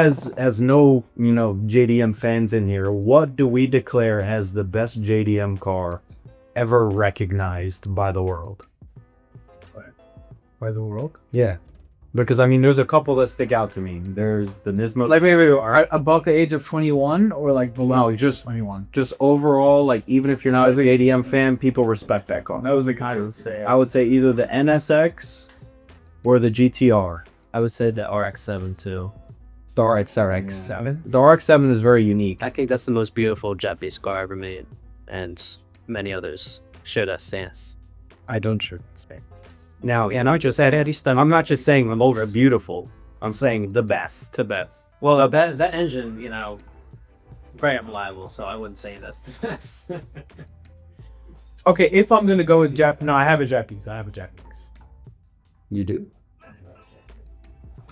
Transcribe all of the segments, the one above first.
as no, JDM fans in here, what do we declare as the best JDM car ever recognized by the world? By the world? Yeah. Because, there's a couple that stick out to me. There's the Nismo. Like, wait, above the age of 21 or like below just 21? Just overall, like, even if you're not a JDM fan, people respect that car. That was the kind of say. I would say either the NSX or the GTR. I would say the RX-7 too. The RX-7? The RX-7 is very unique. I think that's the most beautiful Japanese car ever made, and many others share that stance. I don't share that stance. Now, and I'm not just saying the most beautiful. I'm saying the best. The best. Well, that engine, very unreliable, so I wouldn't say that's the best. Okay, if I'm gonna go with Japanese, no, I have a Japanese. You do?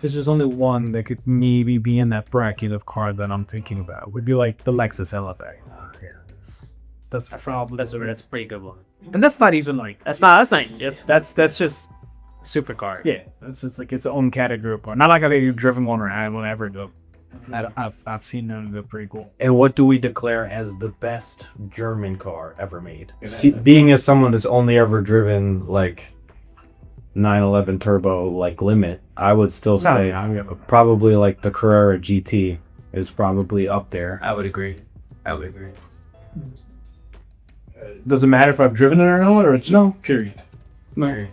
There's only one that could maybe be in that bracket of car that I'm thinking about. Would be like the Lexus LFA. That's probably that's a pretty good one. and that's not even like That's just supercar. yeah. That's just like its own category of car. Not like I've ever driven one or had one ever. Though. I've seen them. They're pretty cool. And what do we declare as the best German car ever made? Being as someone that's only ever driven like 911 turbo like limit, I would still say probably like the Carrera GT is probably up there. I would agree. Does it matter if I've driven it or not, or it's no period? No.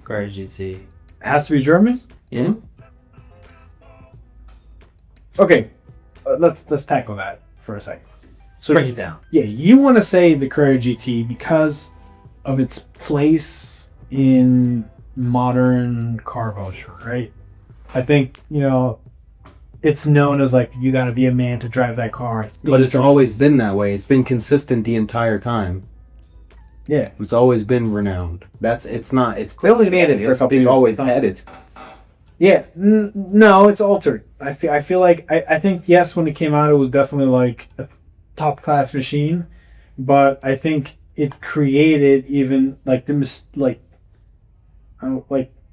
Carrera GT. It has to be German. Yeah. Okay, let's tackle that for a second. So Break it down. Yeah, you want to say the Carrera GT because of its place in modern car culture, right? I think it's known as like you got to be a man to drive that car. But it's always been that way. It's been consistent the entire time. Yeah, It's always been renowned. They only made it for a couple years. It's always had it. yeah. No, it's altered. I feel like I think yes, when it came out, it was definitely like a top class machine, but I think it created even like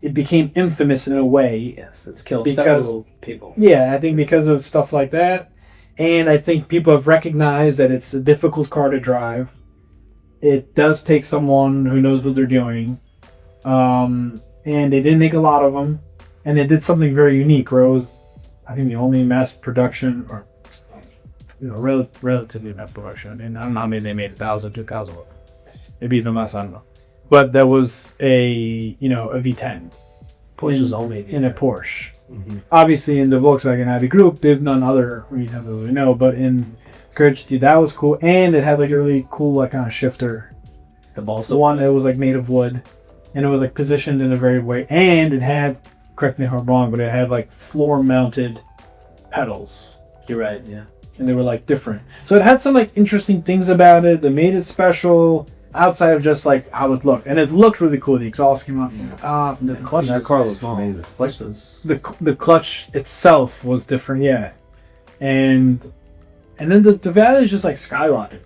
it became infamous in a way. Yes, it's killed Because- several people. Yeah, I think because of stuff like that, and I think people have recognized that it's a difficult car to drive. It does take someone who knows what they're doing, and they didn't make a lot of them, and they did something very unique. Where it was, I think, the only mass production, or relatively mass production, and I don't know how many they made, 1,000, 2,000. Maybe even less, I don't know. But there was a a V10. Porsche's only in a Porsche. Mm-hmm. Obviously, in the Volkswagen Audi group, they've done other V10s as we know, but in Carrera GT, that was cool, and it had like a really cool like kind of shifter. The one that was like made of wood, and it was like positioned in a very way, and it had, correct me if I'm wrong, but it had like floor-mounted pedals. You're right. Yeah. And they were like different, so it had some like interesting things about it that made it special. Outside of just like how it looked, and it looked really cool. The exhaust came out. The clutch. That car looks amazing. The clutch itself was different, yeah, and then the value is just like skyrocketed.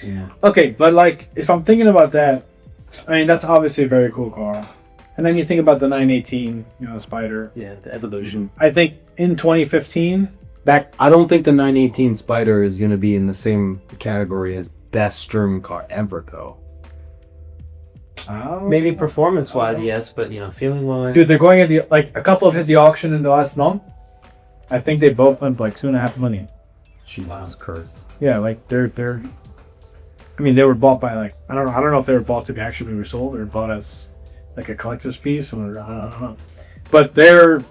Yeah. Okay, but like if I'm thinking about that, that's obviously a very cool car, and then you think about the 918, Spider. Yeah, the Evolution. I think in 2015, I don't think the 918 Spider is going to be in the same category as best German car ever, though. Maybe performance-wise, yes, but feeling-wise. Dude, they're going at a couple of his the auction in the last month. I think they both went for like $2.5 million. Jesus Christ. Yeah, like they're. They were bought by like I don't know if they were bought to be actually resold or bought as like a collector's piece or I don't know. But they're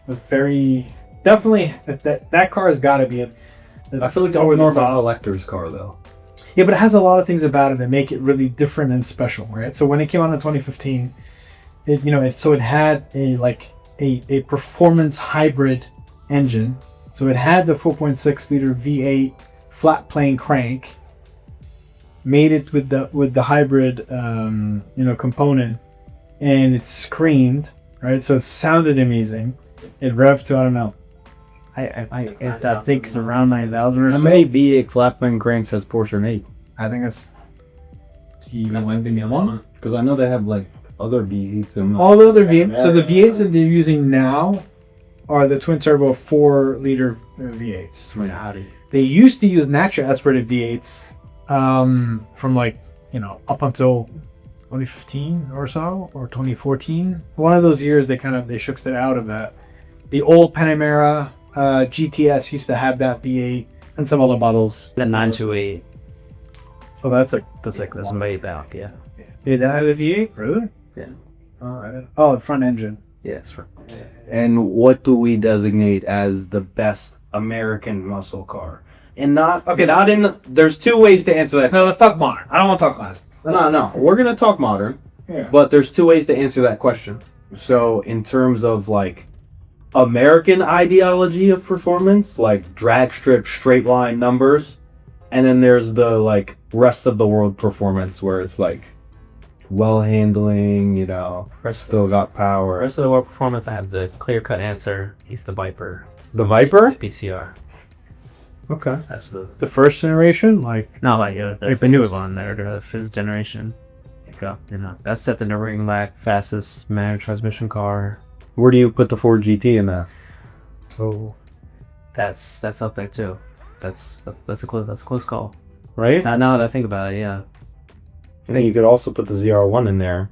very definitely that car has got to be I feel like it's more of a collector's car, though. Yeah, but it has a lot of things about it that make it really different and special, right? So when it came out in 2015, it had a performance hybrid engine. So it had the 4.6 liter V8 flat plane crank, made it with the hybrid component, and it screamed, right? So it sounded amazing. It revved to, I don't know, I guess that takes around 9,000 or so. How many V8 flatbed cranks has Porsche made? I think it's one. Because I know they have like other V8s. All the other V8s. So the V8s that they're using now are the twin turbo 4-liter V8s. Right. Howdy. They used to use naturally aspirated V8s from like, up until 2015 or so, or 2014. One of those years they shook it out of that. The old Panamera GTS used to have that V8 and some other models. The 928. Oh, that's way back. Yeah. Did that have a V8? Really? Yeah. Oh, the front engine. Yes. And what do we designate as the best American muscle car? And there's two ways to answer that. No, let's talk modern. I don't want to talk classic. No, we're gonna talk modern. Yeah. But there's two ways to answer that question. So in terms of like American ideology of performance, like drag strip, straight line numbers, and then there's the like rest of the world performance where it's like well handling, still got power. Rest of the world performance, I have the clear-cut answer. He's the Viper. The Viper? PCR. Okay. That's The first generation, like no, like the new one, the fifth generation. That's set the Nürburgring fastest manual transmission car. Where do you put the Ford GT in that? So that's up there too. That's a close call. Right? Now that I think about it, yeah. I think you could also put the ZR1 in there.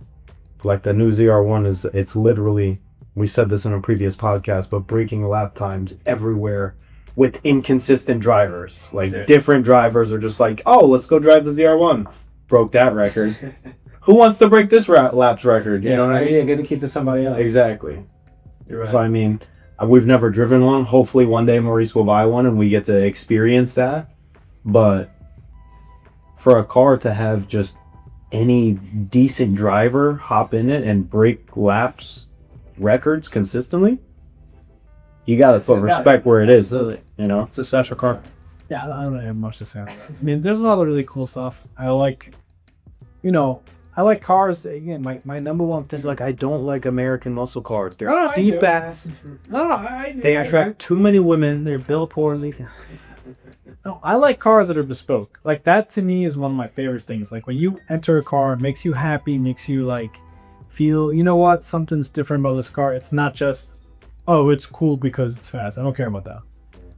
Like the new ZR1 it's literally, we said this in a previous podcast, but breaking lap times everywhere with inconsistent drivers. Like different drivers are just like, oh, let's go drive the ZR1. Broke that record. Who wants to break this laps record? You know what I mean? You're gonna keep to somebody else. Exactly. You're right. So I mean, we've never driven one. Hopefully one day Maurice will buy one and we get to experience that. But for a car to have just any decent driver hop in it and break laps records consistently, you gotta put respect where it is. Absolutely. It's a special car. Yeah, I don't have much to say on that. I mean, there's a lot of really cool stuff. I like cars. Again, my number one thing. It's like I don't like American muscle cars. They're No, I deep do. backs. They attract too many women. They're built poorly. No, I like cars that are bespoke. Like that to me is one of my favorite things. Like when you enter a car, it makes you happy, makes you like feel, something's different about this car. It's not just, oh, it's cool because it's fast. I don't care about that.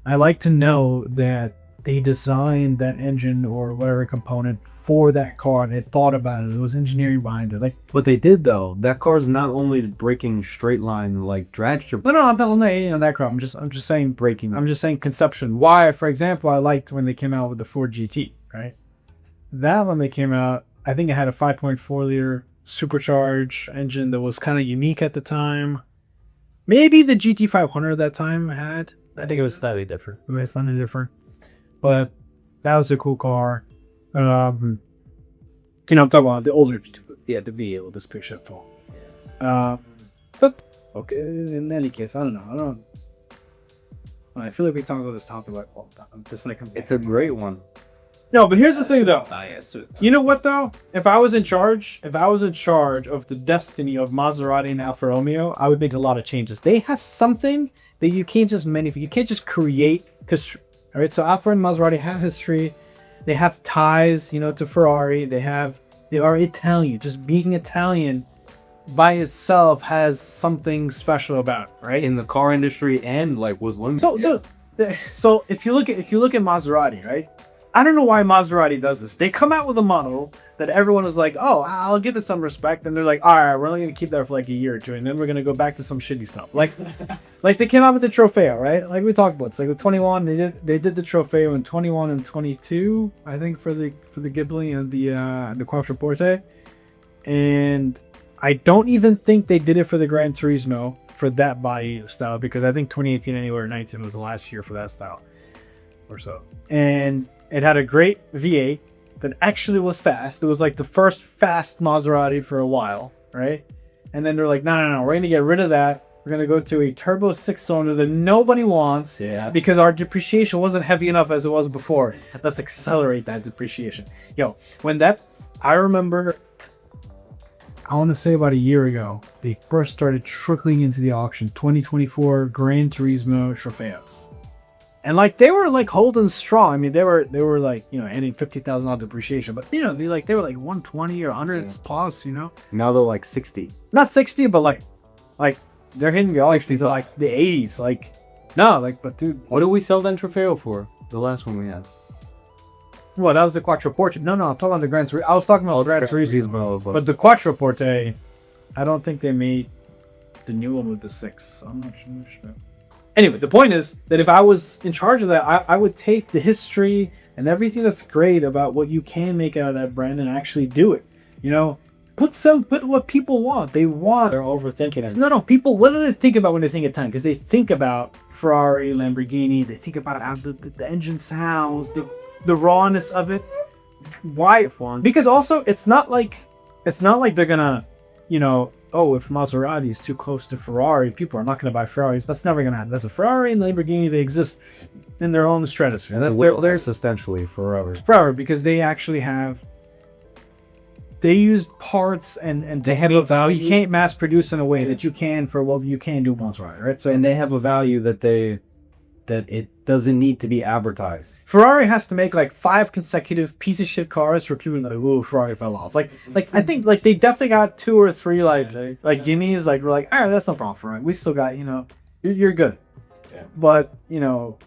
I like to know that they designed that engine or whatever component for that car. They thought about it. It was engineering behind it. Like, What they did though, that car's not only breaking straight line like drag strip. no, I'm not that car. I'm just saying Breaking. I'm just saying conception. Why, for example, I liked when they came out with the Ford GT, right? That when they came out, I think it had a 5.4 liter supercharged engine that was kind of unique at the time. Maybe the GT500 at that time had. I think it was slightly different. It was something different. But that was a cool car. I'm talking about the older, the V8 with this picture phone. But okay, in any case, I don't know. I feel like we talk about this topic like all the time. Just like It's a great one. no, but here's the thing though. yes. You know what though? If I was in charge of the destiny of Maserati and Alfa Romeo, I would make a lot of changes. They have something that you can't just manufacture. You can't just create. All right, so Alfa and Maserati have history. They have ties, to Ferrari. They are Italian. Just being Italian by itself has something special about it, right? In the car industry and like was one. So if you look at Maserati, right? I don't know why Maserati does this. They come out with a model that everyone is like, oh, I'll give it some respect. And they're like, all right, we're only going to keep that for like a year or two. And then we're going to go back to some shitty stuff. Like they came out with the Trofeo, right? Like we talked about. It's like with 21, they did the Trofeo in 21 and 22, I think, for the Ghibli and the Quattroporte. And I don't even think they did it for the Gran Turismo for that body style, because I think 2018 anywhere 19 was the last year for that style or so. And it had a great V8 that actually was fast. It was like the first fast Maserati for a while, right? And then they're like, no, we're going to get rid of that. We're going to go to a turbo 6-cylinder that nobody wants because our depreciation wasn't heavy enough as it was before. Let's accelerate that depreciation. I remember, I want to say about a year ago, they first started trickling into the auction, 2024 Gran Turismo Trofeos. And like they were like holding strong. I mean, they were like, ending $50,000 depreciation, but they were like 120 or 100 plus, Now they're like 60. Not 60, but like they're hitting galaxies like the 80s. Like, no, like, but dude, What did we sell the Trofeo for? The last one we had. well, that was the Quattroporte. No, I'm talking about the Gran Turismo. I was talking about the Gran Turismo, but the Quattroporte, I don't think they made the new one with the 6. So I'm not sure. Anyway, the point is that if I was in charge of that, I would take the history and everything that's great about what you can make out of that brand and actually do it. You know, put what people want. They want. They're overthinking it. No. People, what do they think about when they think of time? Because they think about Ferrari, Lamborghini. They think about how the engine sounds, the rawness of it. Why? Because also, it's not like they're gonna, you know, oh, if Maserati is too close to Ferrari, people are not gonna buy Ferraris. That's never gonna happen. That's a Ferrari and Lamborghini. They exist in their own stratosphere. And they're essentially forever. Because they actually have. They use parts and they have a value. You can't mass produce in a way that you can for what you can do Maserati, right? So And they have a value that it doesn't need to be advertised. Ferrari has to make like 5 consecutive piece of shit cars for people to like, oh, Ferrari fell off. Like I think like they definitely got 2 or 3 like guineas. Like we're like, all right, that's no problem, Ferrari. We still got, you know, you're good. Yeah. But you know,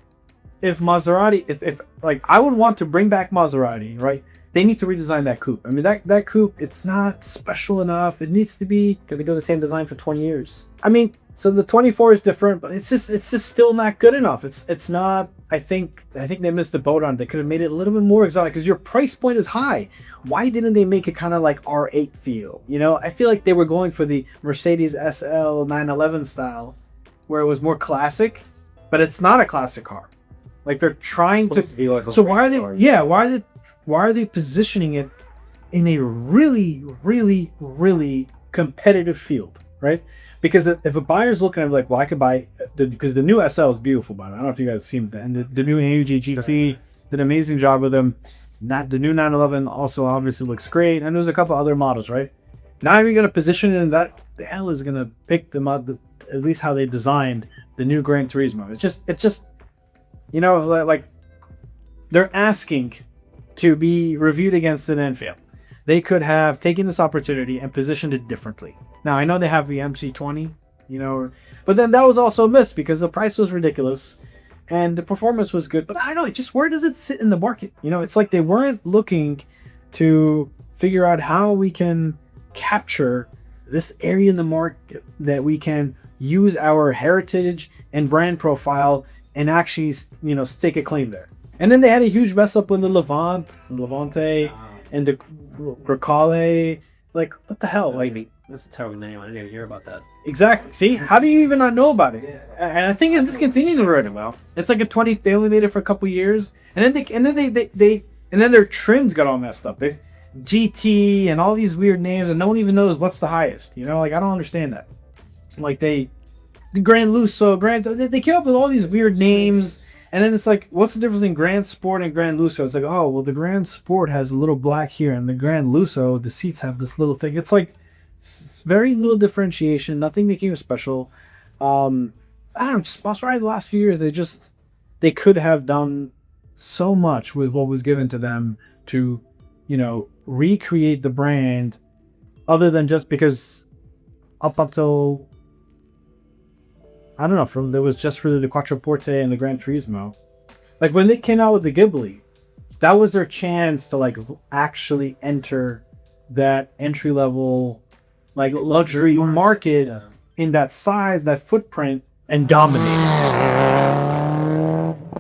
if Maserati, if like I would want to bring back Maserati, right? They need to redesign that coupe. I mean, that coupe, it's not special enough. It needs to be. Could be doing the same design for 20 years. I mean, so the 24 is different, but it's just still not good enough. It's not. I think they missed the boat on it. They could have made it a little bit more exotic because your price point is high. Why didn't they make it kind of like R8 feel? You know, I feel like they were going for the Mercedes SL 911 style, where it was more classic, but it's not a classic car. Like they're trying to be like so why are they? Yeah, why are they positioning it in a really, really, really competitive field, right? Because if a buyer's looking at it like, well, I could buy, because the new SL is beautiful, by the way. I don't know if you guys have seen that. And the new AMG GT did an amazing job with them. The new 911 also obviously looks great. And there's a couple other models, right? Now you're going to position it in that, the hell is going to pick them up, at least how they designed the new Gran Turismo. It's just, you know, like they're asking to be reviewed against an Enfield. They could have taken this opportunity and positioned it differently. Now, I know they have the MC20, you know, but then that was also a miss because the price was ridiculous and the performance was good. But I don't know, just where does it sit in the market? You know, it's like they weren't looking to figure out how we can capture this area in the market that we can use our heritage and brand profile and actually, you know, stake a claim there. And then they had a huge mess up with the Levante, and the Grecale. Like, what the hell? Like, That's a terrible name. I didn't even hear about that. exactly. See, how do you even not know about it? And I think it discontinued really well. It's like a 20. They only made it for a couple years, and then their trims got all messed up. They GT and all these weird names, and no one even knows what's the highest. You know, like I don't understand that. Like the Grand Lusso, they came up with all these weird names. And then it's like, what's the difference between Grand Sport and Grand Lusso? It's like, oh, well, the Grand Sport has a little black here, and the Grand Lusso, the seats have this little thing. It's like very little differentiation, nothing making it special. I don't know, just Maserati the last few years, they could have done so much with what was given to them to, you know, recreate the brand, other than just because up until, I don't know, there was just for the Quattroporte and the Gran Turismo. Like when they came out with the Ghibli, that was their chance to like actually enter that entry level, like luxury market in that size, that footprint, and dominate.